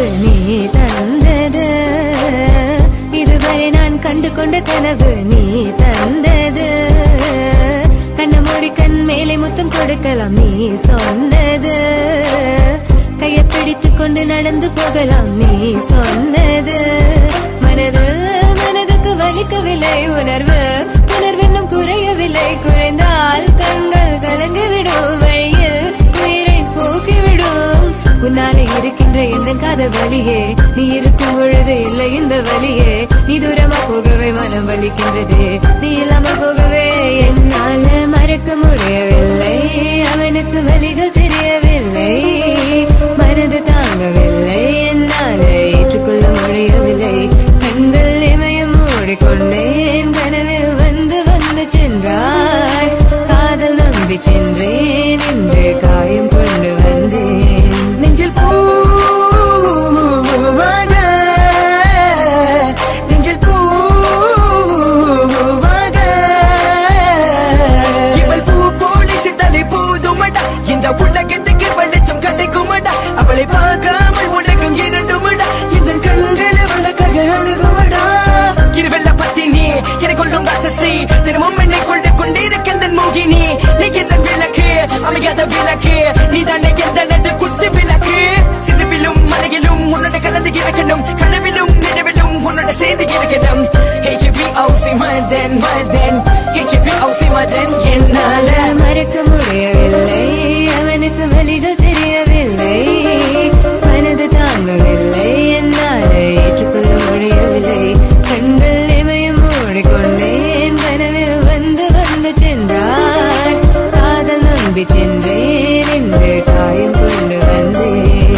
கனவு நீ தந்தது, இதுவரை நான் கண்டு கொண்ட கனவு நீ தந்தது. கண்ண மூடி கண் மேலே முத்தம் கொடுக்கலாம் நீ சொன்னது, கையை பிடித்துக் கொண்டு நடந்து போகலாம் நீ சொன்னது. மனதுக்கு வலிக்கவில்லை உணர்வு, உணர்வென்னும் குறையவில்லை, குறைந்தால் கண்கள் கலங்கிவிடும், வழியில் உயிரை போக்கிவிடும். உன்னாலே இருக்கின்ற எந்த காதல் வலியே, நீ இருக்கும் பொழுது இல்லை இந்த வலியே. நீ தூரமா போகவே மனம் வலிக்கின்றதே, நீ இல்லாமல் போகவே என்னால மறக்க முடியவில்லை. அவனுக்கு வலிகள் தெரியவில்லை, மனது தாங்கவில்லை, என்னால ஏற்றுக்கொள்ள முடியவில்லை. கண்கள் இமயம் மூடிக்கொண்டேன், கனவில் வந்து வந்து சென்றாய். காதல் நம்பி சென்றேன், இன்று காயம் கொண்டு வந்தேன். நெஞ்சில் பூவாக, நெஞ்சில் பூவாக, இவள் பூ போலி சித்தலை பூதுமடா, இந்த உலகத்துக்கு வெளிச்சம் கிடைக்குமடா. அவளை பார்க்காமல் உலகம் இரண்டுமடா, இந்த கண்களை வழக்காக அழுகுமடா. இருவெல்ல பத்தி நீ என்னை கொள்ளும் ராட்சசி, தினமும் என்னை கொண்டு கொண்டிருக்கின்ற மோகினி. நீ எந்த விளக்கு, அமையாத விளக்கு, நீ தானே எந்த குத்து விளக்கு. சிறுவிலும் மலையிலும் உன்னோட கலந்து இருக்கணும், கனவிலும் நினைவிலும் உன்னோட செய்தி இருக்கணும். HVOC Madan Madan, HVOC Madan. என்னால மறக்க முடியவில்லை, அவனுக்கு வலிகள் தெரியவில்லை, மனது தாங்கவில்லை, என்னால ஏற்றுக்கொள்ள முடியவில்லை. கண்கள் இமயம் மூடிக்கொண்டேன், கனவில் வந்து வந்து சென்றாய். காதல் நம்பி சென்றேன், இன்று காயம் கொண்டு வந்தேன்.